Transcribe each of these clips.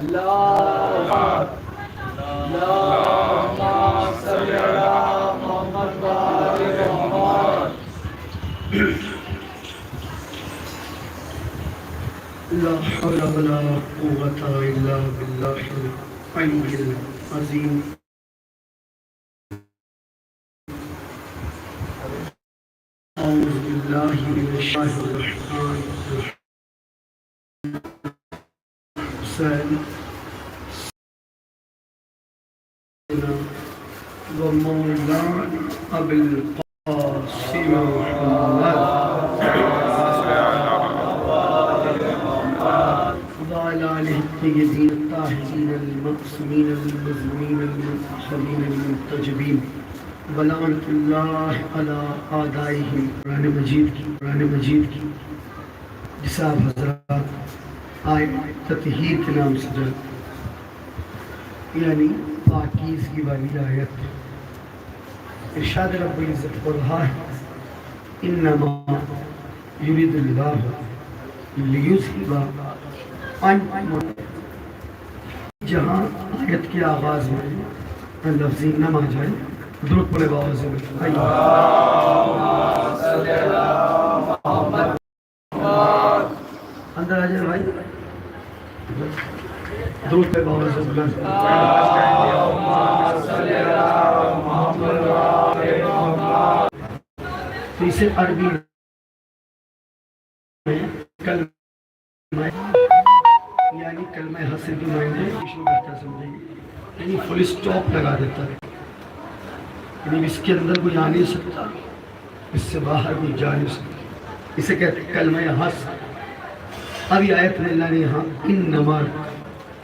لا حول ولا قوة إلا بالله العلي العظيم. أعوذ بالله من الشيطان الرجيم. سيدنا ومولانا أبي القاسم محمد وعلى آله الطيبين الطاهرين المعصومين المظلومين المنتخبين المنتجبين ولعنة الله على أعدائهم. قرآن مجید کی جسے آپ حضرات آئے تطہیر کے نام سے جانتے یعنی پاکیزگی والی آیت. ارشاد رب العزت پر رہا ہے انما یرید اللہ لیذہب عنکم. جہاں آیت کے آغاز میں لفظی نم آ جائے درود پڑے باوازِ میں اندر آ جائے بھائی درود پہ باوازِ بلند. تو اسے عربی میں کلمہ یعنی کلمہ حسن کے معنی شروع کرتا سمجھیں گے یعنی فل اسٹاپ لگا دیتا ہے یعنی اس کے اندر کوئی آ نہیں سکتا اس سے باہر کوئی جا نہیں سکتا. اسے کہتے ہیں کلمہ حسن. اب یہ آیت میں اللہ نے یہاں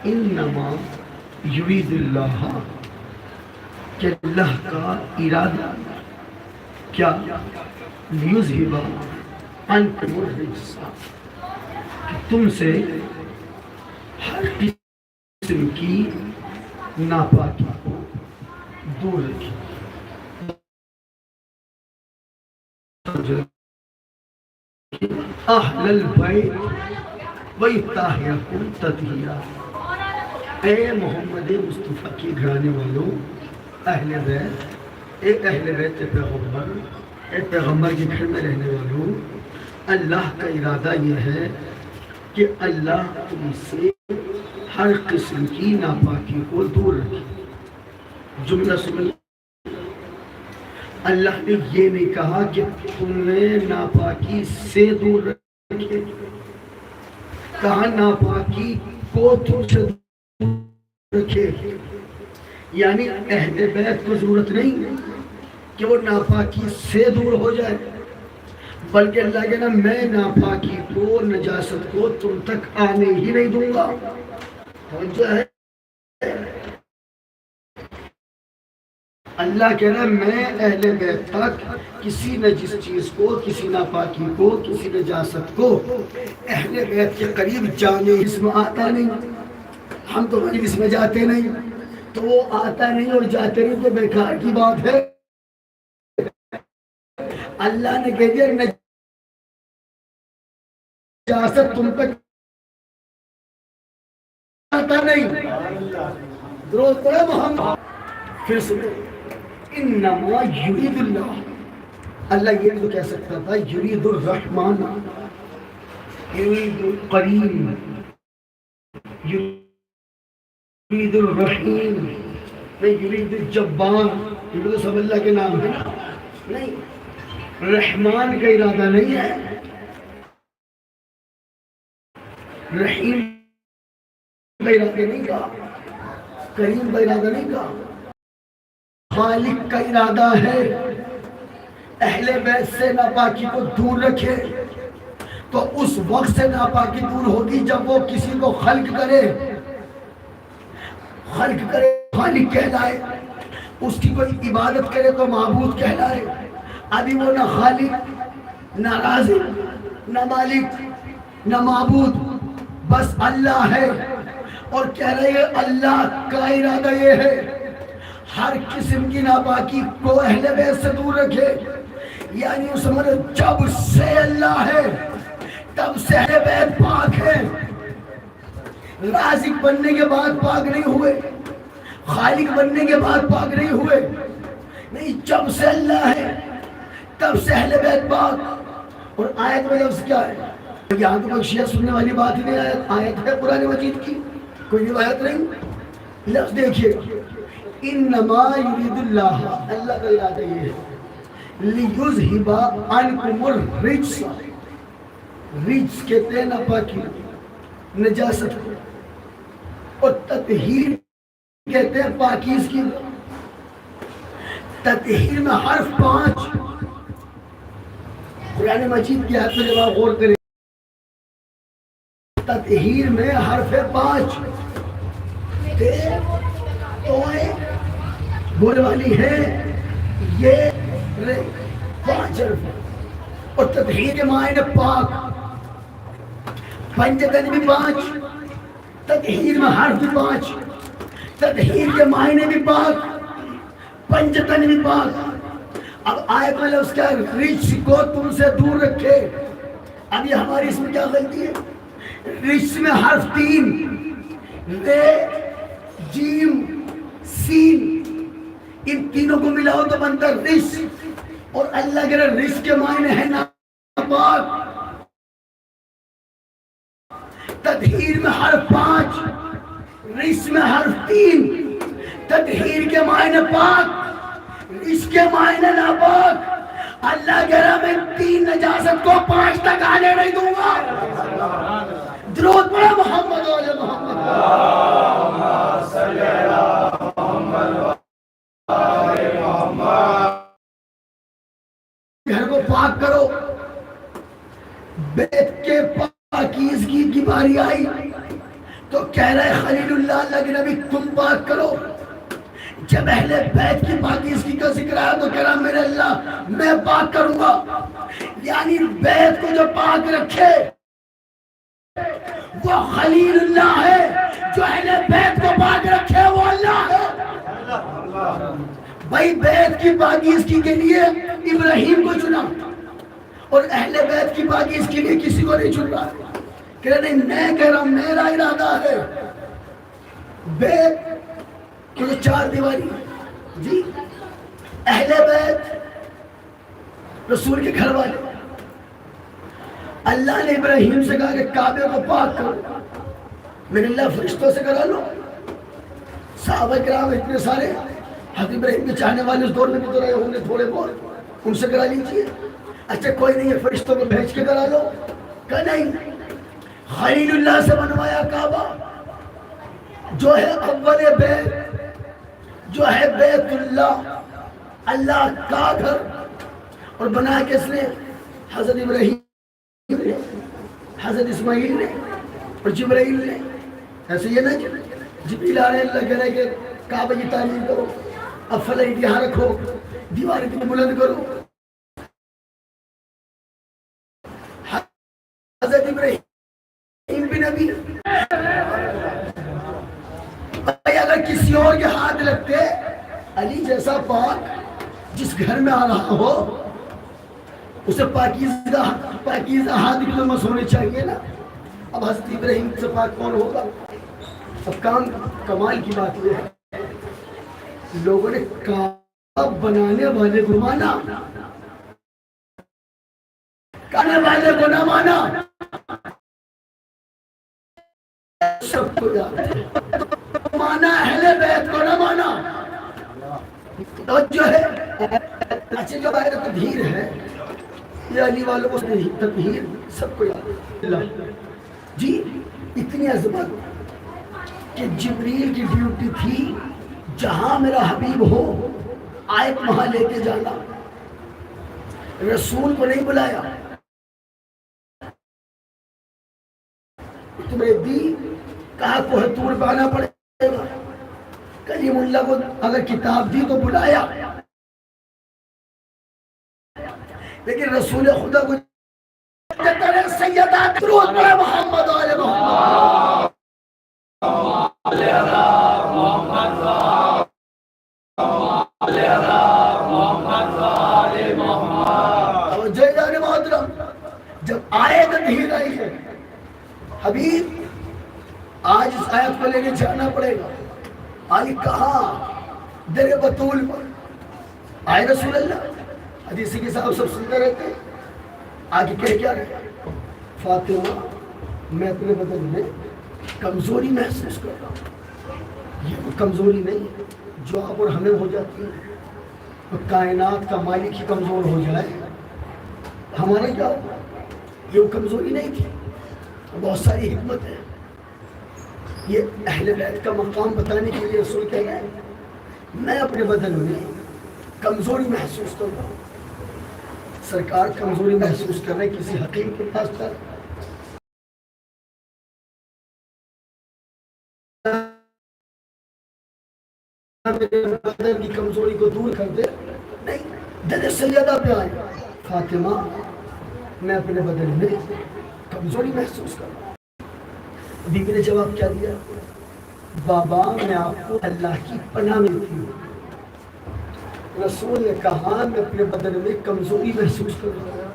انما یرید اللہ کہ اللہ کا ارادہ کیا لیذہب عنکم الرجس کہ تم سے ہر قسم کی ناپاکی کو دور رکھے. اہل البیت ویطہرکم تطہیرا. اے محمد مصطفیٰ کے گھرانے والوں اہل بیت، اے اہل بیت پیغمبر، اے پیغمبر کے گھر میں رہنے والوں، اللہ کا ارادہ یہ ہے کہ اللہ تم سے ہر قسم کی ناپاکی کو دور رکھے. جملہ سن، اللہ نے یہ نہیں کہا کہ تمہیں ناپاکی سے دور رکھے، کہا ناپاکی کو تم سے دور رکھے. یعنی اہل بیت کو ضرورت نہیں کہ وہ ناپاکی سے دور ہو جائے، بلکہ اللہ کہنا میں ناپاکی کو نجاست کو تم تک آنے ہی نہیں دوں گا. توجہ ہے، اللہ کہنا میں اہل بیت تک کسی نجس چیز کو، کسی ناپاکی کو، کسی نجاست کو اہل بیت کے قریب جانے اس میں آتا نہیں. ہم تو مجلس میں جاتے نہیں، تو وہ آتا نہیں اور جاتے نہیں تو بیکار کی بات ہے. اللہ نے کہہ دیا نجاست تم تک آتا نہیں. درود پڑھے محمد. پھر سنو انما یرید اللہ. اللہ یہ تو کہہ سکتا تھا یرید الرحمن، یرید القریم، یرید الرحیم، یرید الجبار. یہ تو سب اللہ کے نام ہے. نہیں، رحمان کا ارادہ نہیں ہے، رحیم کا ارادہ نہیں کہا، کریم کا ارادہ نہیں کہا. خالق کا ارادہ ہے اہل بیت سے ناپاکی کو دور رکھے. تو اس وقت سے ناپاکی دور ہوگی جب وہ کسی کو خلق کرے خالق کہلائے، اس کی کوئی عبادت کرے تو معبود کہلائے. ابھی وہ نہ خالق، نہ رازق، نہ مالک، نہ معبود، بس اللہ ہے. اور کہہ رہے ہیں اللہ کا ارادہ یہ ہے ہر قسم کی ناپاکی کو اہل بیت سے دور رکھے. یعنی اس میں جب سے اللہ ہے تب سے اہل بیت پاک ہے. رازق بننے کے بعد پاک نہیں ہوئے، خالق بننے کے بعد پاک نہیں ہوئے، نہیں، جب سے اللہ ہے تب سے اہل بیت پاک۔ اور آیت میں لفظ کیا ہے؟ یہاں تو کوئی شیعہ سننے والی بات ہی نہیں، آیت ہے قرآن مجید کی، کوئی روایت نہیں۔ لفظ دیکھیے، انما یرید اللہ، اللہ کا ارادہ یہ ہے، لیذہب عنکم الرجس، رجس کہتے ہیں ناپاکی، نجاست کو، اور تطہیر کہتے ہیں پاکیزگی۔ تطہیر میں حرف 5 قرآن مجید کی آیت میں جب آپ غور کریں، تطہیر میں حرف 5 توئیں بولنے والی ہے، یہ 5 حرف ہے، اور تطہیر کے معنی پاک، پنجتن بھی 5، تطہیر میں حرف بھی 5، تطہیر کے معنی بھی پاک، پنجتن بھی پاک۔ اب آیت میں لفظ کیا ہے؟ رجس کو تم سے دور رکھے۔ اب یہ ہماری اس میں کیا غلطی ہے؟ رجس میں حرف 3، رے، جیم، سین، ان تینوں کو ملاؤ تو بنتا رجس، اور اللہ کے رجس کے معنی ہے ناپاک۔ تطہیر میں حرف 5، رجس میں حرف 3، تطہیر کے معنی پاک، اس کے معنی ناپاک۔ اللہ کہہ رہا میں 3 نجاست کو 5 تک آنے نہیں دوں گا۔ درود پڑھا محمد و آل محمد، گھر کو پاک کرو۔ بیت کے پاکیزگی کی باری آئی تو کہہ رہے خلیل اللہ، اللہ کے نبی تم پاک کرو۔ جب اہل بیت کی پاکیزگی کا ذکر آیا تو کہہ رہا میرے اللہ میں پاک کروں گا، یعنی بیت کو جو پاک رکھے وہ خلیل اللہ ہے، جو اہل بیت کو پاک رکھے وہ اللہ ہے۔ بھائی بیت کی پاکیزگی کے لیے ابراہیم کو چنا، اور اہل بیت کی پاکیزگی کے لیے کسی کو نہیں چن رہا۔ کہہ رہے میں کہہ رہا ہوں میرا ارادہ ہے بیت کہ جو 4 دیواری، جی اہل بیت رسول کے گھر والے، اللہ نے ابراہیم سے کہا کہ کعبے کو پاک کرو، میرے اللہ فرشتوں سے کرا لو۔ صحابہ کرام اتنے سارے حضرت ابراہیم کے چاہنے والے اس دور میں بھی تو رہے ہوں گے تھوڑے بہت، ان سے کرا لیجیے۔ اچھا کوئی نہیں ہے، فرشتوں کو بھیج کے کرا لو۔ کہ نہیں، خلیل اللہ سے بنوایا کعبہ، جو ہے اول بیت، جو ہے بیت اللہ، اللہ کا گھر، اور بنا کس نے؟ حضرت ابراہیم نے، حضرت اسماعیل نے اور جبرائیل نے۔ ایسے یہ نہیں جبریل آ رہے ہیں، اللہ کہہ رہے کہ کعبہ کی تعمیر کرو، اب فلائٹ یہاں رکھو، دیوار اتنی بلند کرو۔ حضرت ابراہیم بھی نبی، اگر کسی اور کے ہاتھ لگتے، علی جیسا پاک جس گھر میں آ رہا ہو اسے پاکیزہ ہاتھ بھی تو مس ہونے چاہیے نا۔ اب حضرت ابراہیم سے پاک کون ہوگا؟ اب کمال کی بات یہ ہے لوگوں نے کعبہ بنانے والے کو مانا، کرنے والے کو نہ مانا، سب کو یاد ہے، مانا اہل بیت کو نہ مانا۔ تو جو ہے اچھا جو آئے تطہیر ہے، یہ علی والوں کو تطہیر سب کو یاد ہے۔ جی اتنی عظمت کہ جبریل کی ڈیوٹی تھی جہاں میرا حبیب ہو آیت وہاں لے کے جانا، رسول کو نہیں بلایا۔ تمہیں دی کہا کوہ طور پہ آنا پڑے گا، کلیم اللہ کو اگر کتاب دی تو بلایا، لیکن رسول خدا کو سیدہ درود پڑھے محمد آل محمد، جب آئے تطہیر آئی ہے، حبیب آج اس آیت کو لینے جانا پڑے گا. آئی کہاں؟ در بطول پر آئے رسول اللہ. حدیثی کے صاحب سب سنتے رہتے ہیں. آگے کیا رہے؟ فاطمہ میں اپنے بدن میں کمزوری محسوس کر رہا ہوں. یہ وہ کمزوری نہیں ہے جو آپ اور ہمیں ہو جاتی ہے. تو کائنات کا مالک ہی کمزور ہو جائے ہمارے کیا ہوگا؟ یہ وہ کمزوری نہیں تھی. بہت ساری حکمت ہے. یہ اہل بیت کا مقام بتانے کے لیے رسول کہہ رہے ہیں میں اپنے بدن میں کمزوری محسوس کر رہا ہوں. سرکار کمزوری محسوس کر رہے کسی حکیم کے پاس تک بدن کی کمزوری کو دور کر دے نہیں. دل سیدہ پہ آئے فاطمہ میں اپنے بدن میں کمزوری محسوس کر رہا ہوں. بیوی نے جواب کیا دیا؟ بابا میں آپ کو اللہ کی پناہ ملتی ہوں. رسول نے کہا میں اپنے بدن میں کمزوری محسوس کر رہا ہوں.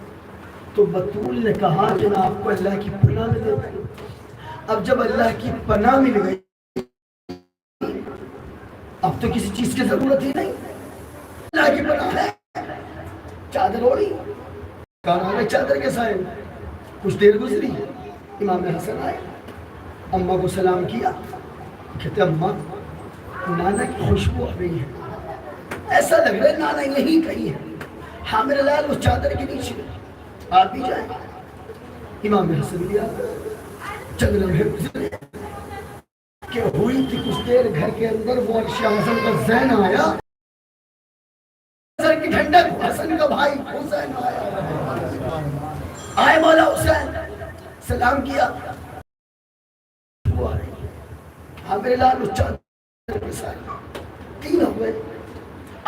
تو بطول نے کہا کہ میں آپ کو اللہ کی پناہ مل دیتی ہوں. اب جب اللہ کی پناہ مل گئی اب تو کسی چیز کی ضرورت ہی نہیں. اللہ کی پناہ ہے. چادر اوڑھی کہاں میں چادر کے سائے. کچھ دیر گزری امام حسن آئے اماں کو سلام کیا. کہتے اماں نانا کی خوشبو آ رہی ہے. ایسا لگ رہا ہے نانا یہی کہیں ہے. ہاں میرے لال وہ چادر کے نیچے آپ بھی جائیں. امام حسن بھی آ چند لمحے گزرے کہ ہوئی تھی کچھ دیر گھر کے اندر وہ عرش اعظم کا زین آیا. کی ٹھنڈک حسن کا بھائی حسین آیا. آئے مولا حسین سلام کیا. ہاں میرے لال اس چادر کے ساتھ تین ہوئے.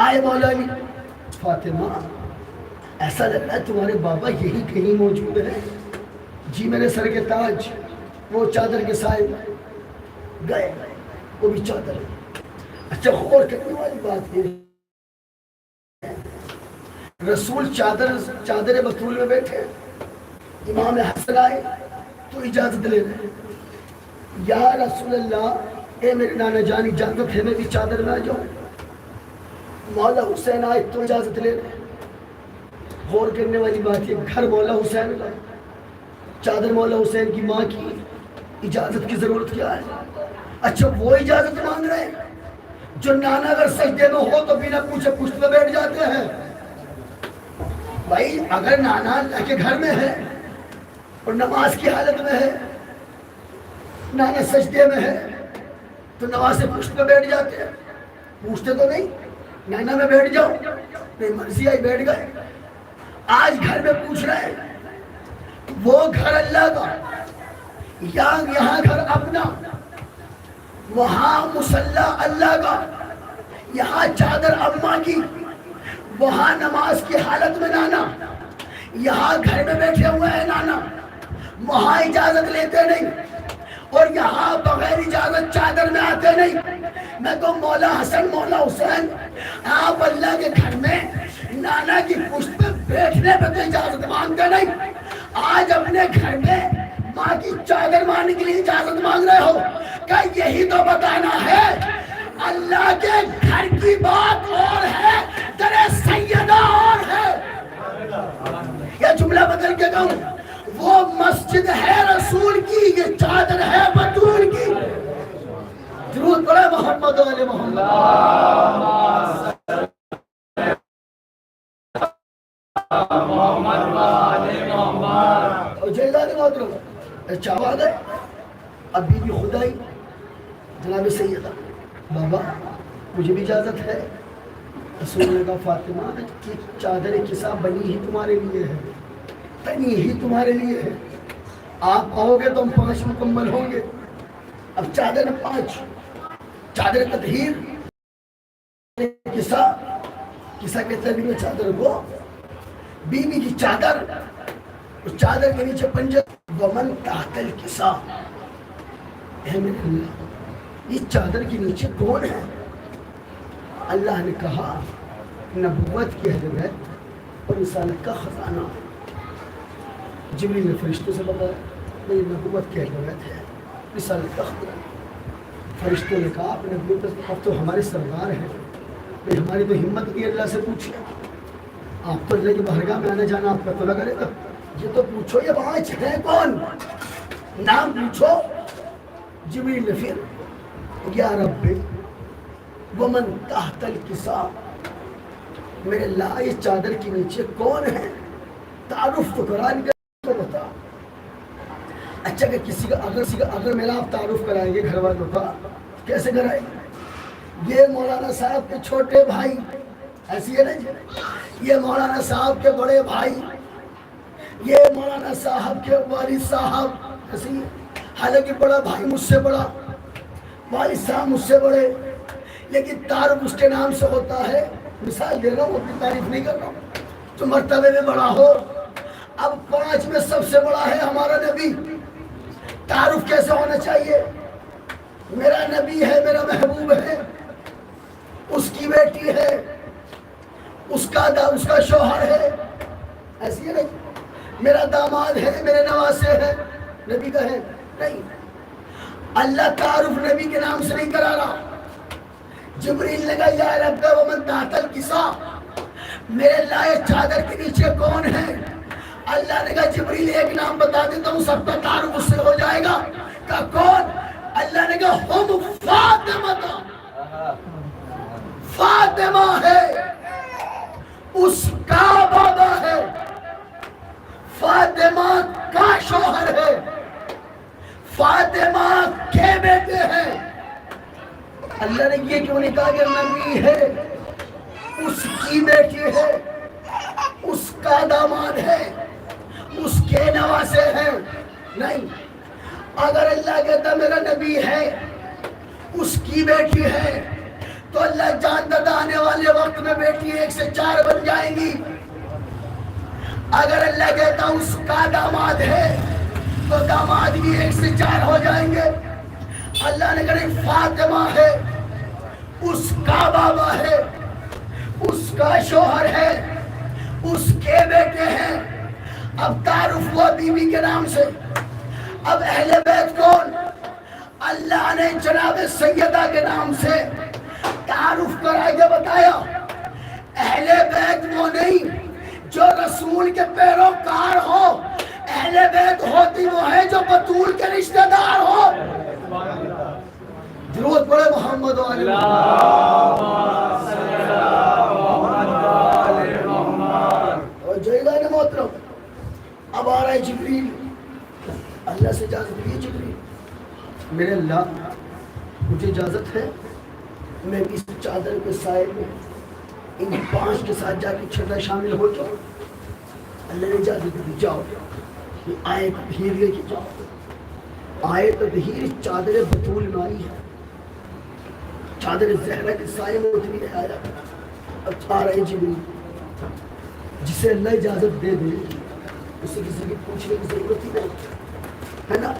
آئے مولا علی فاطمہ ایسا لگ رہا ہے تمہارے بابا یہی کہیں موجود ہے. جی میرے سر کے تاج وہ چادر کے سائے گئے وہ بھی چادر. اچھا غور کرنے والی بات یہ رسول چادر بطول میں بیٹھے. امام حسن آئے تو اجازت لے رہے یا رسول اللہ اے میرے نانا جان اجازت ہے میں بھی چادر میں آ جاؤں. مولا حسین آئے تو اجازت لے رہے. غور کرنے والی بات یہ گھر مولا حسین کا چادر مولا حسین کی ماں کی اجازت کی ضرورت کیا ہے؟ اچھا وہ اجازت مانگ رہے ہیں جو نانا اگر سجدے میں ہو تو بنا پوچھے پشت پہ بیٹھ جاتے ہیں. بھائی اگر نانا اللہ کے گھر میں ہے اور نماز کی حالت میں ہے نانا سجدے میں ہے تو نماز سے پشت پہ بیٹھ جاتے ہیں. پوچھتے تو نہیں نانا میں بیٹھ جاؤ نہیں مرضی آئی بیٹھ گئے. آج گھر میں پوچھ رہے ہیں وہ گھر اللہ کا یہاں گھر اپنا وہاں مصلی اللہ کا یہاں چادر اماں کی وہاں نماز کی حالت میں نانا یہاں گھر میں بیٹھے ہوئے ہیں نانا وہاں اجازت لیتے نہیں اور یہاں بغیر اجازت چادر میں آتے نہیں. میں تو مولا حسن مولا حسین آپ اللہ کے گھر میں نانا کی پشت پہ بیٹھنے پہ تو اجازت مانگتے نہیں. آج اپنے گھر میں ماں کی چادر ماننے کے لیے اجازت مانگ رہے ہو. کہ یہی تو بتانا ہے اللہ کے گھر کی بات اور ہے در سیدہ اور ہے. یہ جملہ بدل کے کہوں وہ مسجد ہے رسول کی یہ چادر ہے بطول کی. درود پڑھے محمد و علی محمد. چاہا گئے اب بی بی خدائی جناب سیدہ بابا مجھے بھی اجازت ہے. رسول نے کہا فاطمہ کی چادر کسا بنی ہی تمہارے لیے ہے تنی ہی تمہارے لیے ہے. آپ آؤ گے تو ہم 5 مکمل ہوں گے. اب چادر 5 چادر تطہیر کسا کہتے ہیں بیوی چادر کو بیوی کی چادر اس چادر کے نیچے پنجہ ومن تحت الکسا. اے میرے اللہ اس چادر کے نیچے کون ہے؟ اللہ نے کہا نبوت کی حضرت اور رسالت کا خزانہ. جبریل نے فرشتوں سے بتایا یہ نبوت کی حضرت ہے مثال تخت فرشتوں نے کہا اپنے نبی پر اب تو ہمارے سردار ہیں، بھئی ہماری تو ہمت نہیں اللہ سے پوچھیے، آپ تو اللہ کی بارگاہ میں آنے جانا آپ کا تو لگا رہتا، یہ تو پوچھو یہ پانچ ہے کون، نام پوچھو۔ جبریل نے پھر یا رب ومن تحت الکساء، میرے اللہ اس چادر کے نیچے کون ہے، تعارف تو قرآن کا تو بتا۔ اچھا کہ کسی کا اگر میرا آپ تعارف کرائیں گے گھر والوں کا کیسے کرائیں گے؟ یہ مولانا صاحب کے چھوٹے بھائی، ایسی ہے نا جی، یہ مولانا صاحب کے بڑے بھائی، یہ مولانا صاحب کے والد صاحب، ایسی ہے۔ حالانکہ بڑا بھائی مجھ سے بڑا، والد صاحب مجھ سے بڑے، لیکن تعارف اس کے نام سے ہوتا ہے۔ مثال دے رہا ہوں، اپنی تعریف نہیں کر رہا ہوں، جو مرتبے میں بڑا ہو۔ اب پانچ میں سب سے بڑا ہے ہمارا نبی، تعارف کیسے ہونا چاہیے؟ میرا نبی ہے، میرا محبوب ہے، اس کی بیٹی ہے، اس کا شوہر ہے، ایسی ہے نہیں، میرا داماد ہے، میرے نواسے ہے، نبی کا ہے نہیں۔ اللہ تعارف نبی کے نام سے نہیں کرا رہا۔ جبریل نے کہا یا رب ومن تحت الکساء، میرے لائے چادر کے نیچے کون ہے؟ اللہ نے کہا جبریل ایک نام بتا دیتا ہوں، سب کا تعارف اس سے ہو جائے گا۔ کہا کون؟ اللہ نے کہا ہم فاطمہ، فاطمہ ہے، اس کا بابا ہے، فاطمہ کا شوہر ہے، فاطمہ کے بیٹے ہیں۔ اللہ نے یہ کیوں نہیں کہا کہ نبی ہے، اس کی بیٹی ہے، اس کا داماد ہے، اس کے نواسے ہیں؟ نہیں، اگر اللہ کہتا میرا نبی ہے، اس کی بیٹی ہے، تو اللہ جانتا تھا آنے والے وقت میں بیٹی 1 سے 4 بن جائیں گی۔ اگر اللہ کہتا اس کا داماد ہے تو داماد بھی 1 سے 4 ہو جائیں گے۔ اللہ نے کہا فاطمہ ہے، اس کا بابا ہے، اس کا شوہر ہے، اس کے بیٹے ہیں۔ اب تعارف ہوا بیوی کے نام سے۔ اب اہل بیت کون؟ اللہ نے جناب سیدہ کے نام سے تعارف کرا کے بتایا اہل بیت وہ نہیں جو رسول کے پیروکار ہو، اہل بیت ہوتی وہ ہے جو بطول کے رشتہ دار ہو۔ ضرورت پڑے محمد علیہ اور جیلان محترم۔ اب آ رہا ہے جبریل، اللہ سے اجازت لیے جبریل، میرے اللہ مجھے اجازت ہے میں اس چادر کے سائے میں ان 5 کے ساتھ جا کے چھٹا شامل ہو جاؤں۔ اللہ نے اجازت دی، جاؤ۔ یہ آئے بھیر لے کے جاؤ۔ آئے تو بھیر چادر بطول میں آئی ہے، چادر زہرا کے سائے میں اتنی ہے آیا۔ اب آ رہے جبریل، جسے اللہ اجازت دے دے اسے کسی کی پوچھنے کی ضرورت ہی نہیں ہے نا۔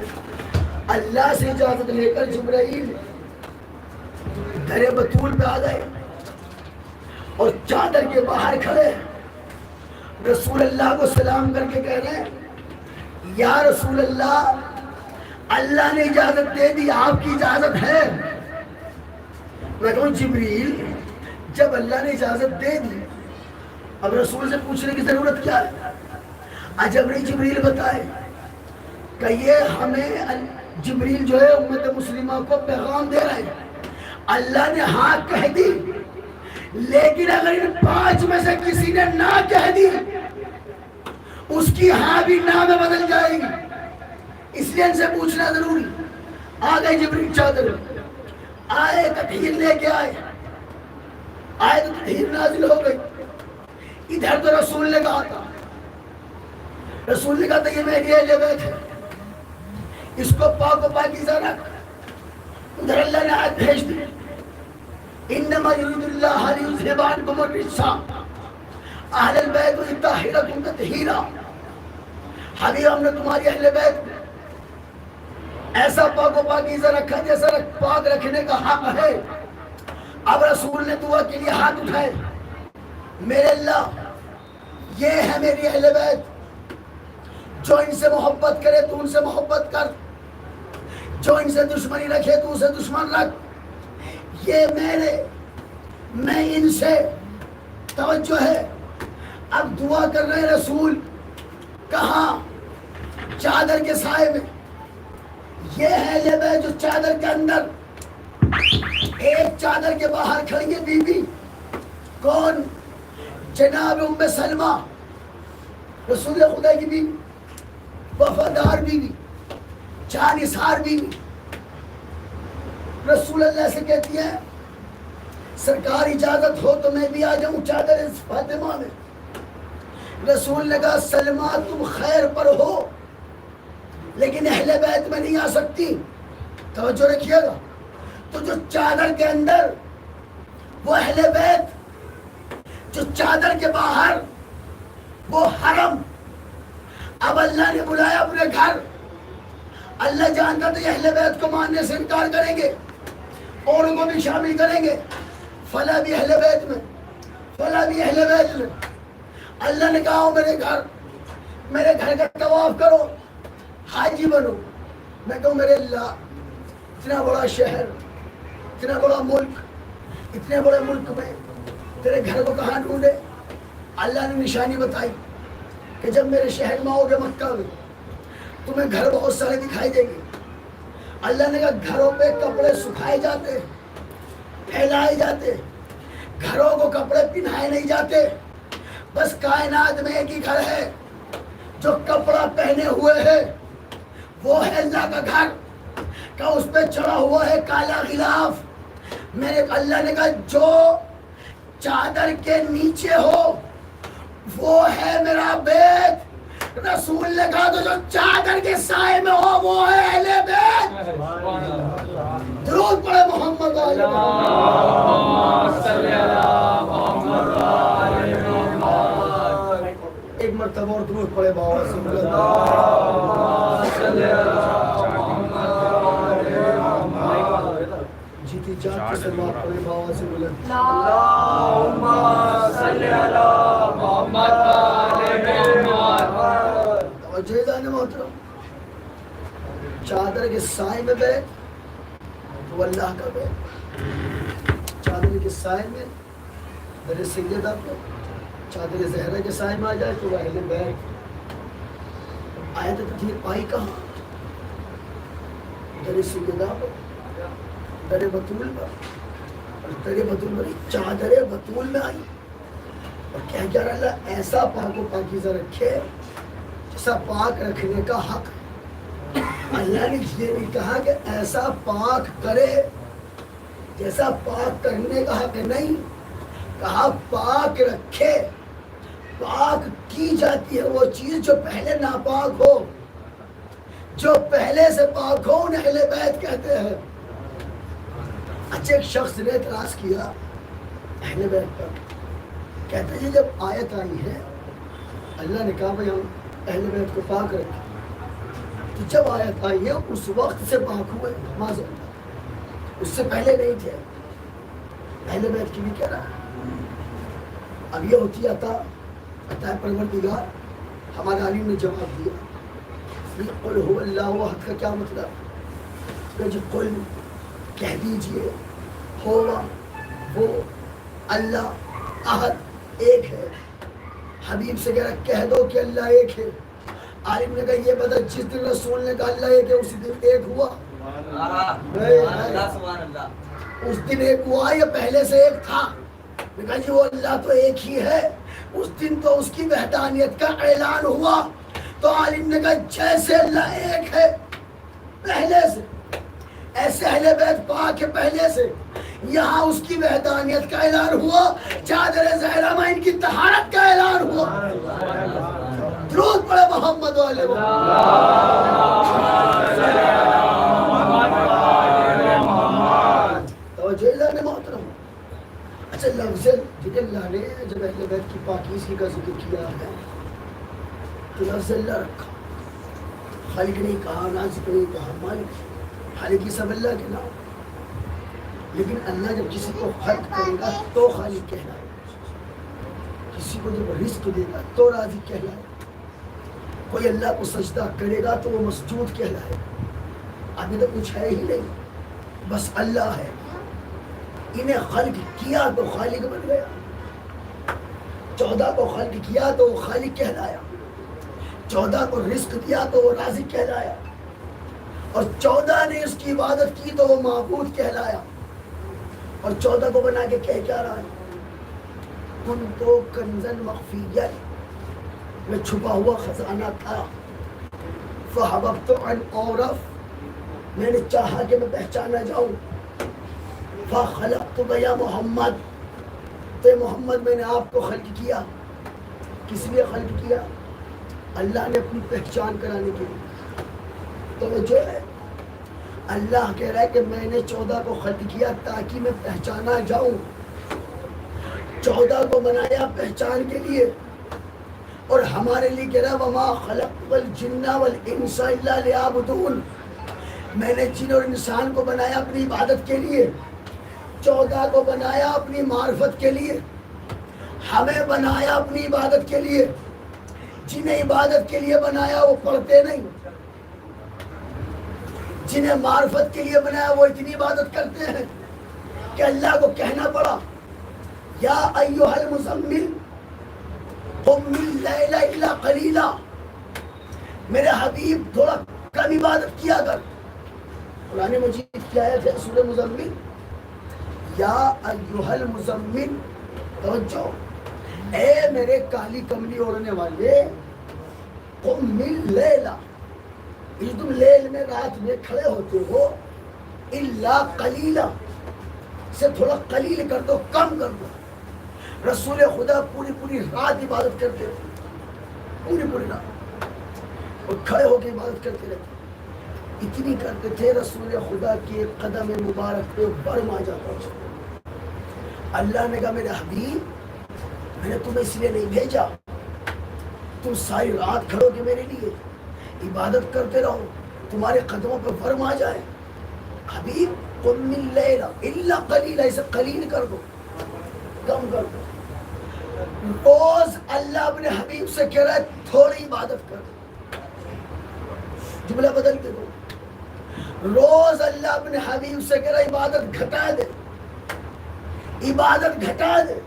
اللہ سے اجازت لے کر جبرائیل در بطول پہ آ گئے اور چادر کے باہر کھڑے، رسول اللہ کو سلام کر کے کہہ رہے ہیں یا رسول اللہ، اللہ نے اجازت دے دی، آپ کی اجازت ہے۔ میں کہوں جبریل جب اللہ نے اجازت دے دی اب رسول سے پوچھنے کی ضرورت کیا ہے؟ عجبری جبریل بتائے کہ یہ ہمیں جبریل جو ہے امت مسلمہ کو پیغام دے رہے ہیں، اللہ نے ہاں کہہ دی، لیکن اگر ان 5 میں سے کسی نے نہ کہہ دی اس کی ہاں بھی نہ میں بدل جائے گی، اس لیے ان سے پوچھنا ضروری۔ آ گئے جبریل چادر، آئے تطہیر لے کے آئے تو تطہیر نازل ہو گئی۔ ادھر تو رسول نے کہا تھا، رسول نے کہا تھا یہ میری اہل بیت ہے، اس کو پاک و پاکیزہ رکھ۔ ادھر اللہ نے آیت بھیج دی انما یرید اللہ لیذھب عنکم الرجس اہل البیت ویطہرکم تطہیرا۔ حبیب ہم نے تمہاری اہل بیت کو ایسا پاک و پاکیزہ رکھا جیسا پاک رکھنے کا حق ہے۔ اب رسول نے دعا کے لیے ہاتھ اٹھائے، میرے اللہ یہ ہے میری اہل بیت، جو ان سے محبت کرے تو ان سے محبت کر، جو ان سے دشمنی رکھے تو اسے دشمن رکھ. یہ میں ان سے توجہ ہے. اب دعا کر رہے رسول. کہاں؟ چادر کے سائے میں. یہ ہے لبے جو چادر کے اندر، ایک چادر کے باہر کھڑی ہے بی بی. کون؟ جناب ام سلمہ، رسول خدا کی بیوی، وفادار بیوی، جانثار بیوی. رسول اللہ سے کہتی ہے سرکار اجازت ہو تو میں بھی آ جاؤں چادر فاطمہ میں. رسول نے کہا سلمہ تم خیر پر ہو لیکن اہل بیت میں نہیں آ سکتی. توجہ رکھیے گا. تو جو چادر کے اندر وہ اہل بیت، جو چادر کے باہر وہ حرم. اب اللہ نے بلایا اپنے گھر. اللہ جانتا تھا یہ اہل بیت کو ماننے سے انکار کریں گے، اور ان کو بھی شامل کریں گے. فلاں بھی اہل بیت میں، فلاں بھی اہل بیت میں. اللہ نے کہا میرے گھر کا طواف کرو، حاجی بنو. میں کہوں میرے اللہ اتنا بڑا شہر، اتنا بڑا ملک، اتنے بڑے ملک میں تیرے گھر کو کہاں ڈھونڈے؟ اللہ نے نشانی بتائی کہ جب میرے شہر میں آؤ گے مکہ میں تمہیں گھر بہت سارے دکھائی دیں گے. اللہ نے کہا گھروں پہ کپڑے سکھائے جاتے، پھیلائے جاتے، گھروں کو کپڑے پہنائے نہیں جاتے. بس کائنات میں ایک ہی گھر ہے جو کپڑا پہنے ہوئے ہے، وہ ہے اللہ کا گھر. کہ اس پہ چڑھا ہوا ہے کالا غلاف. میرے اللہ نے کہا جو چادر کے نیچے ہو وہ ہے میرا بیت. رسول نے کہا تو جو چادر کے سائے میں ہو وہ ہے اہل بیت. درود پڑھے محمد علیہ ایک مرتبہ اور درود پڑھے بابا جیتی جان کی سلوات پڑھے بابا سے بلند اللہم صلی علی محمد توجہ دانے محترم. چادر کے سائے میں بیت وہ اللہ کا بیت. چادر کے سائے میں در سیدہ پہ، چادر زہرا کے سائے میں آ جائے تو وہ اہل بیت. آیت تطہیر آئی کہاں؟ در سیدہ پر، در بطول پر. اور در بطول پر چادر بطول میں آئی. اور کیا کیا اللہ ایسا پاک و پاکیزہ رکھے جیسا پاک رکھنے کا حق. اللہ نے یہ بھی کہا کہ ایسا پاک کرے جیسا پاک کرنے کا حق نہیں. کہا پاک رکھے. پاک کی جاتی ہے وہ چیز جو پہلے ناپاک ہو. جو پہلے سے پاک ہو انہیں اہل بیت کہتے ہیں. اچھا ایک شخص نے اعتراض کیا اہل بیت پر. کہتے ہیں جب آیت آئی ہے اللہ نے کہا بھائی ہم اہل بیت کو پاک رکھیں، تو جب آیت آئی ہے اس وقت سے پاک ہوئے معاذ اللہ، اس سے پہلے نہیں تھے. اہل بیت کی بھی کہہ رہا ہے. اب یہ ہوتی عطا پروردگار. ہمارے عالم نے جواب دیا قل هو اللہ احد کا کیا مطلب؟ کہ جو قل کہہ دیجئے ہوا وہ اللہ احد ایک ہے. حبیب سے کہہ دو کہ اللہ ایک ہے. عالم نے کہا یہ بتا جس دن رسول نے کہا اللہ ایک ہے اسی دن ایک ہوا. اس دن ایک ہوا یا پہلے سے ایک تھا؟ نے کہا جی وہ اللہ تو ایک ہی ہے. اس دن تو اس کی وحدانیت کا اعلان ہوا. تو عالم نے کہا جیسے اللہ ایک ہے پہلے سے، ایسے اہل بیت پاک ہے پہلے سے. یہاں اس کی وحدانیت کا اعلان ہوا، چادر زہرا میں ان کی طہارت کا اعلان ہوا. درود پڑھے محمد علیہ توجہ محترم. اچھا لفظ اللہ نے جب اہل بیت کی پاکیزگی کا ذکر کیا ہے تو لفظ اللہ رکھا. خالق نہیں کہا، رازق نہیں کہا، مالک. خالق سب اللہ کے نام. لیکن اللہ جب کسی کو خلق کرے گا تو خالق کہلائے، کسی کو جب رزق دے گا تو رازق کہلائے. کوئی اللہ کو سجدہ کرے گا تو وہ مسجود کہلائے. ابھی تو کچھ ہے ہی نہیں، بس اللہ ہے۔ انہیں خلق کیا تو خالق بن گیا، 14 کو خلق کیا تو وہ خالق کہلایا، 14 کو رزق دیا تو وہ رازق کہلایا، اور 14 نے اس کی عبادت کی تو وہ معبود کہلایا، اور 14 کو بنا کے کہہ کیا رہا ہے؟ کن تو کنزن مخفیت، میں چھپا ہوا خزانہ تھا، فحببت ان اعرف، میں نے چاہا کہ میں پہچانا جاؤں، فخلقت یا محمد، تو محمد میں نے آپ کو خلق کیا۔ کس لیے خلق کیا؟ اللہ نے اپنی پہچان کرانے کے لیے۔ تو جو ہے اللہ کہہ رہا ہے کہ میں نے 14 کو خلق کیا تاکہ میں پہچانا جاؤں، 14 کو بنایا پہچان کے لیے، اور ہمارے لیے کہہ رہا ہے وما خلقت الجن والانس الا لیعبدون، میں نے جن اور انسان کو بنایا اپنی عبادت کے لیے، 14 کو بنایا اپنی معرفت کے لیے، ہمیں بنایا اپنی عبادت کے لیے۔ جنہیں عبادت کے لیے بنایا وہ پڑھتے نہیں، جنہیں معرفت کے لیے بنایا وہ اتنی عبادت کرتے ہیں کہ اللہ کو کہنا پڑا یا ایھا المزمل قم اللیل الا قلیلا، میرے حبیب تھوڑا کم عبادت کیا کر۔ قرآن مجید کی آیت ہے سورہ مزمل، یا ایھا المزمل، توجہ، اے میرے کالی کملی اوڑھنے والے، قم اللیل، یہ تم لیل میں رات میں کھڑے ہوتے ہو، الا قلیلا، سے تھوڑا قلیل کر دو، کم کر دو۔ رسول خدا پوری رات عبادت کرتے رہتے، پوری رات، اور کھڑے ہو کے عبادت کرتے رہتے، اتنی کرتے تھے رسول خدا کے قدم مبارک پہ برم آ جاتا۔ اللہ نے کہا میرے حبیب میں نے تمہیں اس لیے نہیں بھیجا تم ساری رات کھڑو گے میرے لیے، عبادت کرتے رہو، تمہارے قدموں پہ ورم آ جائے۔ حبیب قم اللیل الا قلیلا، اسے قلیل کر دو، کم کر دو۔ روز اللہ اپنے حبیب سے کہہ رہا ہے تھوڑی عبادت کر دو، جملہ بدل کے دو۔ روز اللہ اپنے حبیب سے کہہ رہا ہے عبادت گھٹا دے، عبادت گھٹا دے،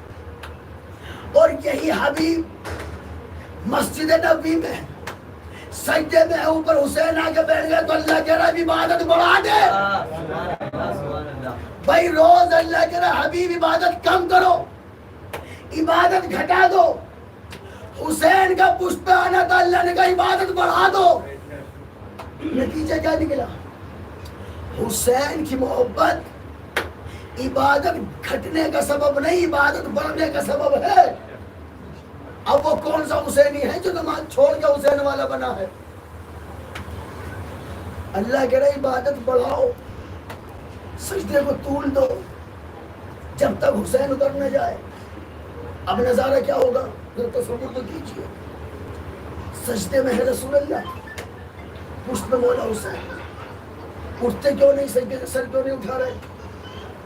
اور یہی حبیب مسجد نبوی میں سجدے میں اوپر حسین آ کے بیٹھ گئے تو اللہ کہہ رہا ہے عبادت بڑھا دے۔ بھائی روز اللہ کہہ رہا ہے حبیب عبادت کم کرو، عبادت گھٹا دو۔ حسین کا پشت آنا تھا، اللہ نے کہا عبادت بڑھا دو۔ نتیجہ کیا نکلا؟ حسین کی محبت عبادت گھٹنے کا سبب نہیں، عبادت بڑھنے کا سبب ہے۔ اب وہ کون سا حسینی ہے جو نماز چھوڑ کے حسین والا بنا ہے؟ اللہ کہہ رہا ہے عبادت بڑھاؤ، سجدے کو طول دو جب تک حسین اتر نہ جائے۔ اب نظارہ کیا ہوگا ذرا تصور تو کیجیے، سجدے میں ہے رسول اللہ، پشت میں مولا حسین، اٹھتے کیوں نہیں، سجدے سر کیوں نہیں اٹھا رہے؟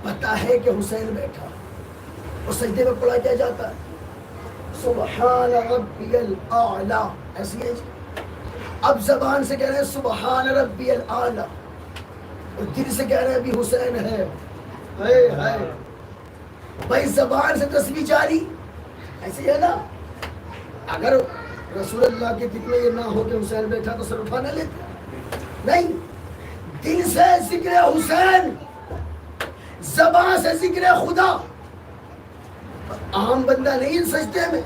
پتا ہے کہ حسین بیٹھا، اور سجدے میں پڑھا کیا جاتا ہے سبحان ربی الاعلیٰ، ایسی ہے جی۔ اب زبان سے کہہ رہے ہیں سبحان ربی الاعلیٰ، اور دل سے کہہ رہے ہیں ابھی حسین ہے۔ بھائی زبان سے تسبیح جاری، ایسی ہے نا؟ اگر رسول اللہ کے دل میں یہ نہ ہو کہ حسین بیٹھا تو سر اٹھا نہ لیتے، نہیں، دل سے ذکر حسین، زبان سے ذکر خدا۔ عام بندہ نہیں سجدے میں،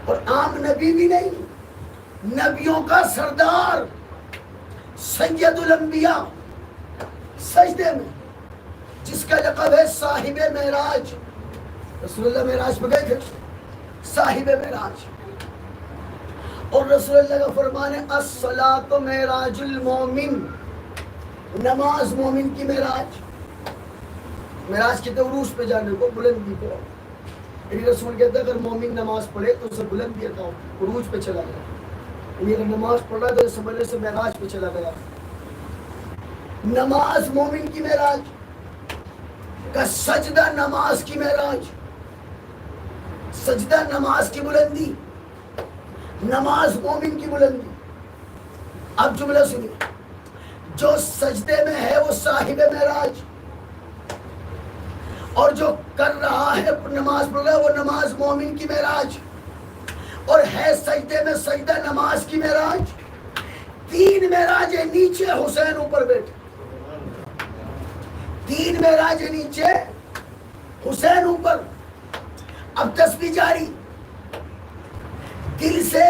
اور عام نبی بھی نہیں، نبیوں کا سردار سید الانبیاء سجدے میں، جس کا لقب ہے صاحب معراج۔ رسول اللہ معراج پہ گئے تھے، صاحب معراج، اور رسول اللہ کا فرمان ہے الصلاۃ معراج المومن، نماز مومن کی معراج۔ معراج کہتے عروج پہ جانے کو، بلندی پہ، یعنی رسول کہتے ہیں اگر مومن نماز پڑھے تو اسے بلندی عطا ہو، عروج پہ چلا گیا، یعنی اگر نماز پڑھ رہا ہے تو سمجھنے سے معراج پہ چلا گیا۔ نماز مومن کی معراج کا سجدہ، نماز کی معراج، سجدہ نماز کی بلندی، نماز مومن کی بلندی۔ اب جملہ سنیے، جو سجدے میں ہے وہ صاحب معراج، اور جو کر رہا ہے نماز پڑھ رہا ہے وہ نماز مومن کی معراج، اور ہے سجدے میں سجدہ نماز کی معراج۔ تین معراج ہے، نیچے حسین اوپر بیٹھے، تین معراج ہے، نیچے حسین اوپر۔ اب تسبیح جاری، دل سے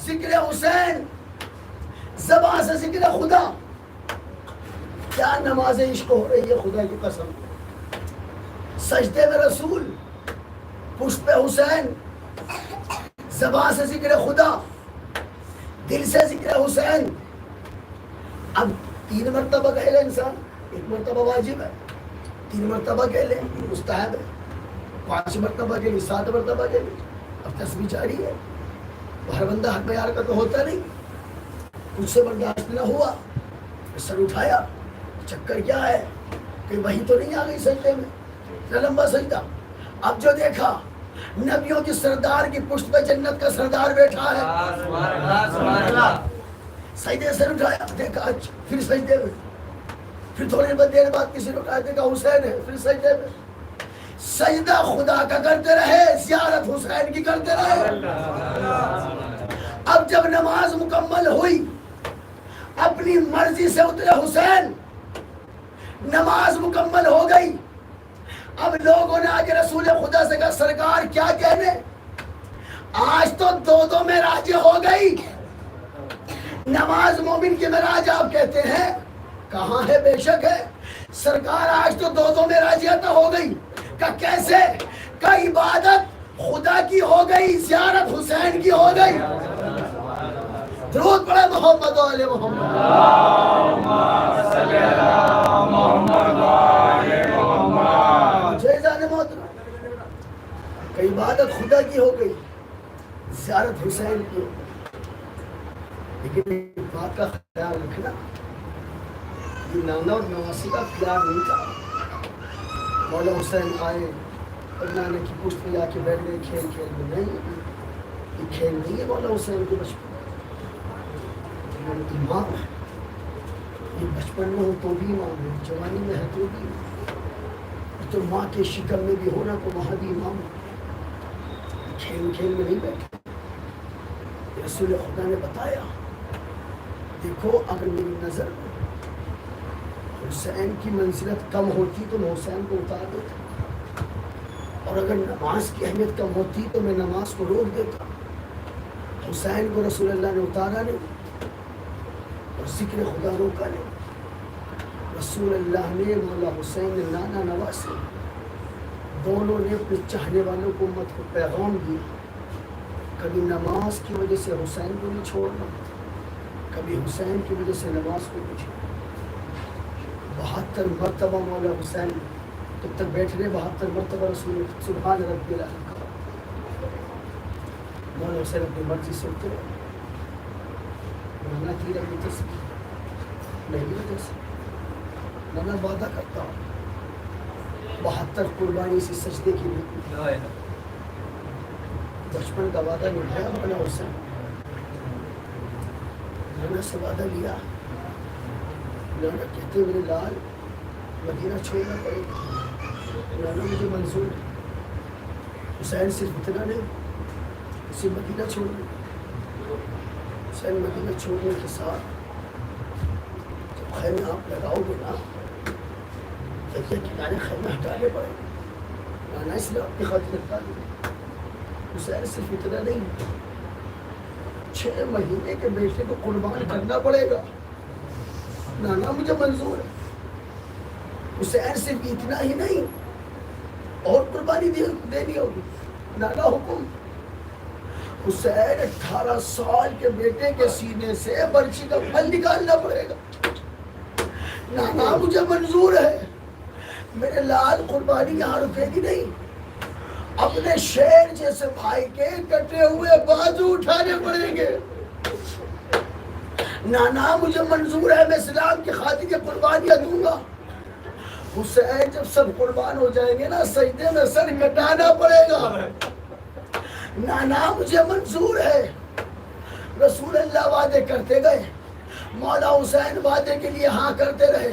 ذکر حسین، زبان سے ذکر خدا۔ کیا نماز عشق ہو رہی ہے خدا کی قسم، سجدے میں رسول، پشت پہ حسین، زبان سے ذکر خدا، دل سے ذکر حسین۔ اب تین مرتبہ کہہ لے انسان، ایک مرتبہ واجب ہے، تین مرتبہ کہہ لے مستحب ہے، 5 مرتبہ کے لیے 7 مرتبہ کے لیے۔ اب تسبیح جاری ہے، ہر بندہ حق معیار کا تو ہوتا نہیں، کچھ سے برداشت نہ ہوا، سر اٹھایا، چکر کیا ہے کہ وہی تو نہیں آ گئی سجدے میں، اتنا لمبا سجدہ۔ اب جو دیکھا نبیوں کی سردار کی پشت پہ جنت کا سردار بیٹھا ہے، سجدے سر اٹھایا، دیکھا پھر سجدے میں، پھر تھوڑی دیر بعد کسی نے اٹھایا، دیکھا حسین ہے، پھر سجدے میں۔ سجدہ خدا کا کرتے رہے، زیارت حسین کی کرتے رہے۔ اب جب نماز مکمل ہوئی، اپنی مرضی سے اترے حسین، نماز مکمل ہو گئی۔ اب لوگوں نے آگے رسول خدا سے کہا سرکار کیا کہنے، آج تو 2 معراجیں ہو گئی، نماز مومن کی معراج آپ کہتے ہیں، کہاں ہے؟ بے شک ہے سرکار، آج تو 2 معراجیں تو ہو گئی۔ کہ کیسے؟ کہ عبادت خدا کی ہو گئی، زیارت حسین کی ہو گئی۔ درود پڑھے محمد و آل محمد، اللہم صلی علی محمد و آل محمد۔ جیزان محترم، کہ عبادت خدا کی ہو گئی، زیارت حسین کی ہو گئی۔ لیکن ایک بات کا خیال رکھنا، یہ نانا اور نواسی کا پیار نہیں تھا۔ مولا حسین آئے اور نانا کی پشت پہ جا کے بیٹھ گئے کھیل کھیل میں، نہیں، یہ کھیل نہیں ہے مولا حسین کے بچپن، امام ہے، یہ بچپن میں ہو تو بھی امام ہے، جوانی میں ہے تو بھی امام، تو ماں کے شکم میں بھی ہونا تو وہاں بھی امام ہے، کھیل کھیل میں نہیں بیٹھے۔ رسول خدا نے بتایا، دیکھو اگر میری نظر میں حسین کی منزلت کم ہوتی تو میں حسین کو اتار دیتا، اور اگر نماز کی اہمیت کم ہوتی تو میں نماز کو روک دیتا۔ حسین کو رسول اللہ نے اتارا نہیں اور ذکر خدا روکا نہیں۔ رسول اللہ نے، مولا حسین نے، نانا نواسی دونوں نے اپنے چاہنے والوں کو امت کو پیغام دیا، کبھی نماز کی وجہ سے حسین کو نہیں چھوڑنا، کبھی حسین کی وجہ سے نماز کو نہیں چھوڑنا۔ 72 مرتبہ مولا حسین جب تک بیٹھ رہے، 72 مرتبہ رسول سبحان ربی العظیم کہا۔ مولا حسین اپنی مرضی سے اترے، نانا کی ربی تسبیح نہیں وجہ سے، نانا وعدہ کرتا ہوں 72 قربانی سے سجدے کی بھی، بچپن کا وعدہ نبھایا مولا حسین، نانا سے وعدہ لیا۔ نانا کہتے میرے لال مدینہ چھوڑنا پڑے گا، نانا مجھے منظور ہے۔ حسین صرف اتنا نہیں، اسے مدینہ چھوڑنا۔ حسین مدینہ چھوڑنے کے ساتھ جب خیمے آپ لگاؤ گے نا، دیکھیے کنارے خیمے ہٹانے پڑے گا، نانا اس لیے اپنی خاطر ہٹا دیں۔ حسین صرف اتنا نہیں، 6 مہینے کے بیٹے کو قربان کرنا پڑے گا، نانا مجھے منظور ہے۔ حسین صرف اتنا ہی نہیں، اور قربانی دینی ہوگی، نانا حکم۔ حسین 18 سال کے بیٹے کے سینے سے برچی کا پھل نکالنا پڑے گا، نانا مجھے منظور ہے۔ میرے لال قربانی یہاں رکے گی نہیں، اپنے شیر جیسے بھائی کے کٹے ہوئے بازو اٹھانے پڑیں گے، نانا مجھے منظور ہے، میں اسلام کی خاطر یہ قربانیاں دوں گا۔ حسین جب سب قربان ہو جائیں گے نا، سجدے میں سر کٹانا پڑے گا، نانا مجھے منظور ہے۔ رسول اللہ وعدے کرتے گئے، مولا حسین وعدے کے لیے ہاں کرتے رہے،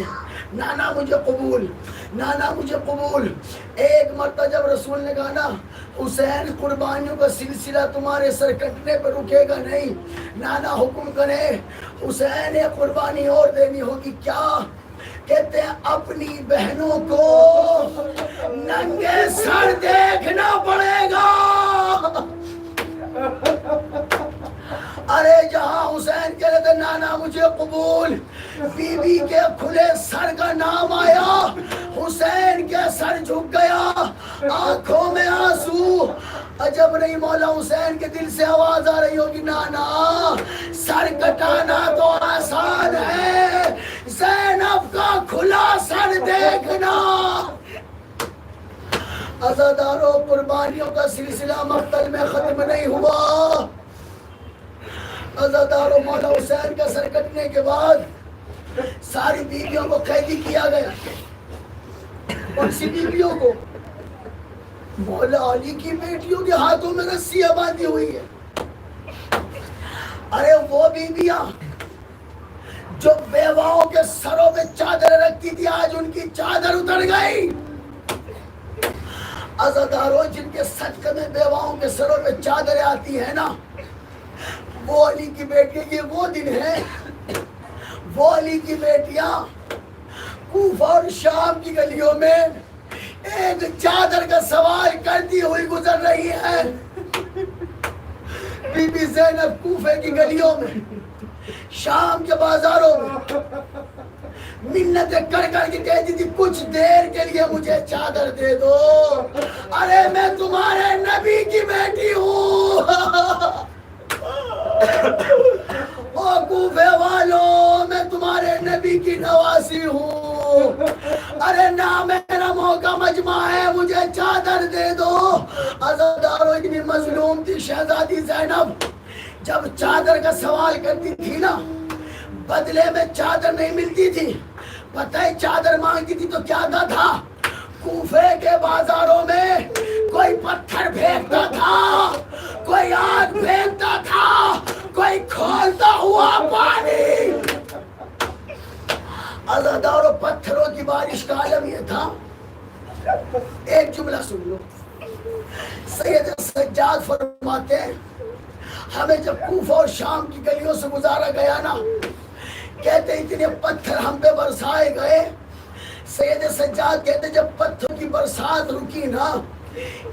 نانا مجھے قبول، نانا مجھے قبول۔ ایک مرتبہ جب رسول نے کہا نا حسین قربانیوں کا سلسلہ تمہارے سر کٹنے پر رکے گا نہیں، نانا حکم کرے حسین ایک قربانی اور دینی ہوگی، کیا؟ کہتے ہیں اپنی بہنوں کو ننگے سر دیکھنا پڑے گا۔ ارے جہاں حسین کہہ رہے تھے نانا مجھے قبول، بی بی کے کھلے سر کا نام آیا، حسین کے سر جھک گیا، آنکھوں میں آنسو۔ عجب نہیں مولا حسین کے دل سے آواز آ رہی ہوگی نانا سر کٹانا تو آسان ہے، زینب کا کھلا سر دیکھنا۔ عزاداروں قربانیوں کا سلسلہ مقتل میں ختم نہیں ہوا۔ عزاداروں مولا حسین کا سر کٹنے کے بعد ساری بیویوں کو قیدی کیا گیا۔ اور سی بیویوں کو مولا علی کی بیٹیوں کے ہاتھوں میں رسیاں باندھی ہوئی ہے۔ ارے وہ بیویاں جو بیواؤں کے سروں میں چادر رکھتی تھی آج ان کی چادر اتر گئی۔ عزاداروں جن کے صدقے میں بیواؤں کے سروں میں چادریں آتی ہیں نا، وہ علی کی بیٹیاں، یہ وہ دن ہے وہ علی کی بیٹیاں کوفہ اور شام کی گلیوں میں ایک چادر کا سوال کرتی ہوئی گزر رہی ہے۔ بی بی زینب کوفے کی گلیوں میں، شام کے بازاروں میں منتیں کر کر کے کہتی تھی کچھ دیر کے لیے مجھے چادر دے دو، ارے میں تمہارے نبی کی بیٹی ہوں۔ او کوفے والوں میں تمہارے نبی کی نواسی ہوں، ارے نہ میرا موقع مجمع ہے مجھے چادر دے دو۔ عزاداروں اتنی مظلوم تھی شہزادی زینب، جب چادر کا سوال کرتی تھی نا بدلے میں چادر نہیں ملتی تھی، پتہ ہے چادر مانگتی تھی تو کیا تھا؟ کوفے کے بازاروں میں کوئی پتھر پھینکتا تھا، کوئی آگ پھینکتا تھا، کوئی کھولتا ہوا پانی۔ عزاداروں پتھروں کی بارش کا عالم یہ تھا۔ ایک جملہ سن لو، سید سجاد فرماتے ہیں ہمیں جب کوفہ اور شام کی گلیوں سے گزارا گیا نا، کہتے اتنے پتھر ہم پہ برسائے گئے، سید سجاد کہتے جب پتھروں کی برسات رکی نا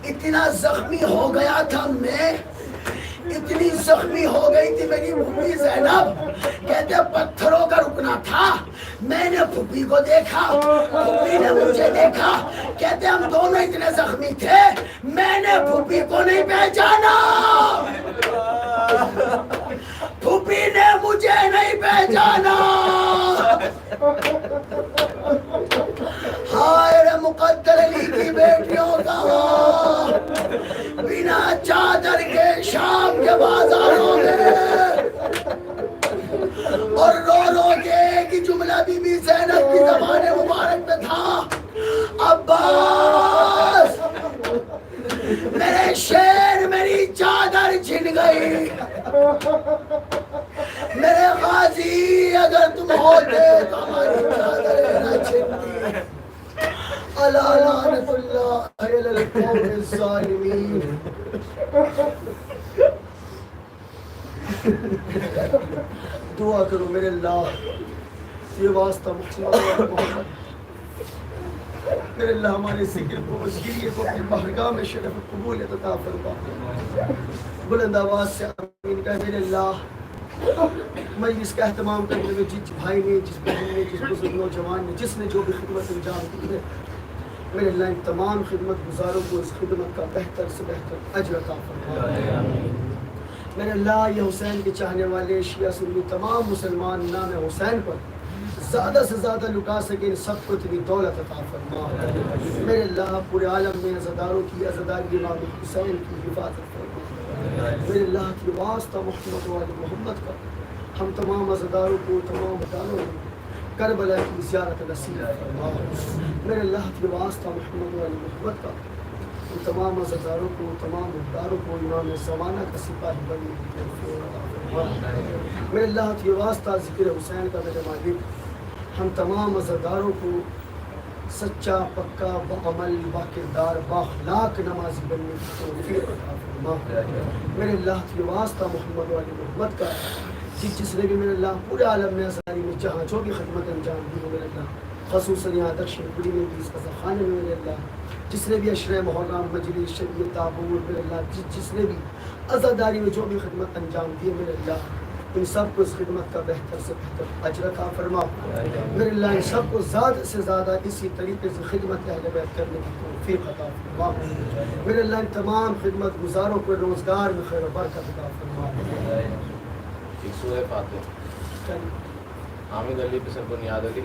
اتنا زخمی ہو گیا تھا میں، اتنی زخمی ہو گئی تھی میری پھوپھی زینب، کہتے پتھروں کا رکنا تھا، میں نے پھوپھی کو دیکھا، پھوپھی نے مجھے دیکھا، کہتے ہم دونوں اتنے زخمی تھے میں نے پھوپھی کو نہیں پہچانا، پھوپھی نے مجھے نہیں پہچانا۔ ہائے رے مقدر علی کی بیٹیوں کا بنا چادر کے شام کے بازاروں میں، اور رو رو کے ایک ہی جملہ بی بی زینب کی زبان مبارک میں تھا، عباس میرے شیر میری چادر چھن گئی، میرے غازی اگر تم ہوتے تو ہماری چادر نہ چھنتی۔ الا لعنت اللہ علی القوم الظالمین۔ دعا کرو میرے اللہ، یہ واسطہ محمد، میرے اللہ ہمارے ذکر کو وزگیری کو اپنی بارگاہ میں شرف قبولیت عطا فرما۔ بلند آواز سے آمین کہہ میرے اللہ، مجلس کا اہتمام کرنے میں جس بھائی نے، جس بہن نے، جس بزرگ نوجوان نے، جس نے جو بھی خدمت انجام دی ہے، میرے اللہ ان تمام خدمت گزاروں کو اس خدمت کا بہتر سے بہتر اجر عطا فرما۔ میرے اللہ یہ حسین کے چاہنے والے شیعہ سنی تمام مسلمان نام حسین پر زیادہ سے زیادہ لٹا سکیں، سب کو اتنی دولت عطا فرما۔ میرے اللہ پورے عالم میں عزاداروں کی عزاداری امام حسین کی حفاظت فرما۔ میرے اللہ کی واسطہ محمد والی محمد کا ہم تمام عزاداروں کو، تمام بطانوں کو کربلا کی زیارت نصیب فرما۔ میرے اللہ کی واسطہ محمد والی محمد کا ان تمام عزاداروں کو، تمام مقداروں کو امام زمانہ کا سپاہی بنی میرے اللہ کی واسطہ ذکر حسین کا میرے مالک ہم تمام عزاداروں کو سچا پکا بعمل با کردار با اخلاق نمازی بننے کی توفیق عطا فرما میرے اللہ کی واسطہ محمد والی محمد کا جس نے بھی میرے اللہ پورے عالم میں ازاری میں جہاں جو بھی خدمت انجام دی ہو میرے اللہ خصوصاً یہاں تک شیرپوری میں بھی اس خانے میں میرے اللہ جس نے بھی عشرہ محرم مجلس شریعت تعبور میرے اللہ جس نے بھی عزاداری میں جو بھی خدمت انجام دی میرے اللہ ان سب کو اس خدمت کا بہتر سے بہتر اجر عطا فرما میرے اللہ ان سب کو زیادہ سے زیادہ اسی طریقے سے خدمت اہل بیت کرنے کی توفیق عطا فرما میرے اللہ ان تمام خدمت گزاروں کو روزگار میں خیر و برکت عطا فرما سورہ فاتحہ حامد علی پسر بنیاد علی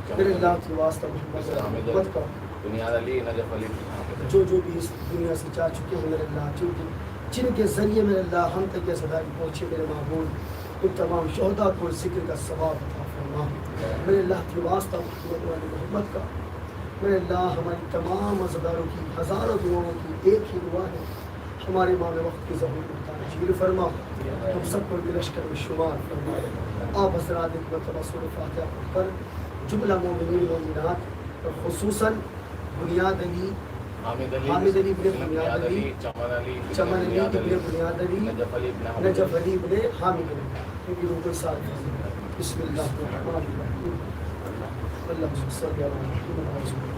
میرے اللہ کی واسطہ محمد کا بنیاد علی نجف علی جو بھی اس دنیا سے جا چکے ہیں میرے اللہ جن کے ذریعے میرے اللہ ہم تک یہ صدائی پہنچے میرے معبود ان تمام شہداء کو ذکر کا ثواب عطا فرما میرے اللہ کی واسطہ محمد کا میرے اللہ ہماری تمام عزاداروں کی ہزاروں دعاؤں کی ایک ہی دعا ہے ہمارے امام وقت کی ظہور تاجیل فرما ہم سب کو لشکر میں شمار فرما آپ حضرات ایک مرتبہ سورہ فاتحہ پر جملہ مومنین مومنات اور خصوصاً بنیاد علی حامد علی ابن بنیاد علی چمن علی ابن بنیاد علی نجف علی ابن حامد علی ان کی روح کو ساتھ بسم اللہ الرحمن الرحیم اللہم صلی علی محمد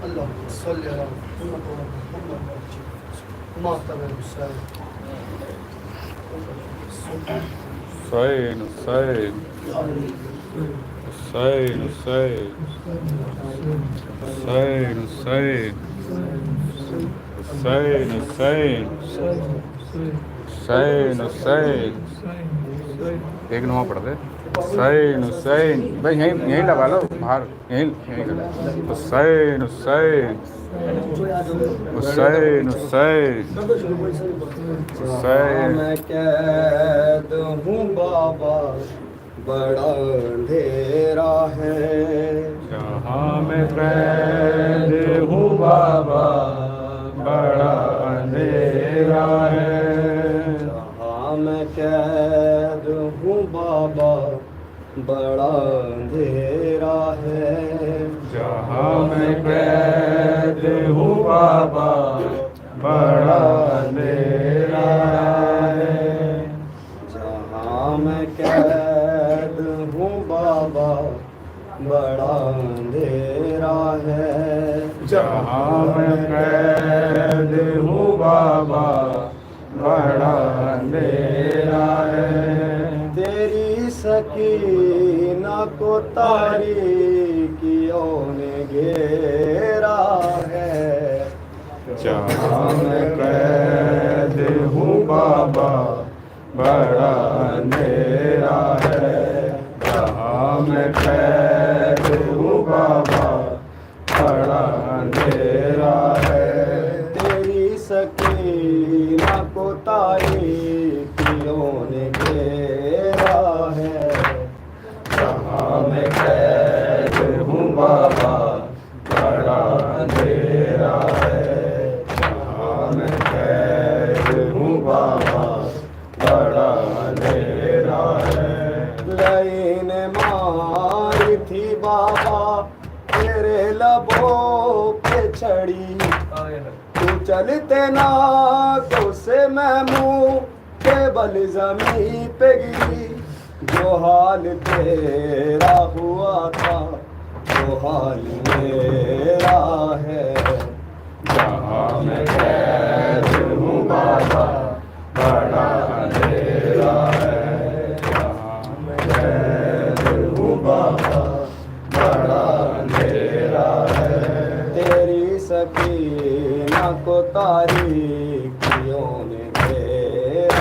اللهم صل على محمد ماتم الحسين حسين حسين حسين حسين حسين حسين حسين حسين حسين ایک نماز پڑھ دے حسین حسین بھائی یہیں لگا لو باہر یہیں حسین حسین حسین حسین حسین میں قید ہوں بابا بڑا اندھیرا ہے جہاں میں قید ہوں بابا بڑا اندھیرا ہے جہاں میں قید ہوں بابا بڑا اندھیرا ہے جہاں میں قید ہوں بابا بڑا اندھیرا ہے جہاں میں قید ہوں بابا بڑا اندھیرا ہے جہاں میں قید ہوں بابا بڑا اندھیرا ہے تیری سکینہ کو تاریکیوں نے گھیرا ہے جہاں میں قید ہوں بابا بڑا اندھیرا ہے جہاں میں قید ہوں بابا بڑا اندھیرا ہے تیری سکینہ کو تاریکیوں نے گھیرا ہے جہاں میں قید ہوں بابا بڑا اندھیرا ہے جہاں میں قید ہوں بابا بڑا اندھیرا ہے لائن ماری تھی بابا تیرے لبوں پہ چڑی تو چلتے ناکوں سے میں منہ کے بل زمین پہ گری جو حال تیرا ہوا تھا وہ حال میرا ہے جہاں میں قید ہوں بابا بڑا اندھیرا ہے جہاں میں قید ہوں بابا بڑا اندھیرا ہے تیری سکینہ کو تاریکیوں نے گھیرا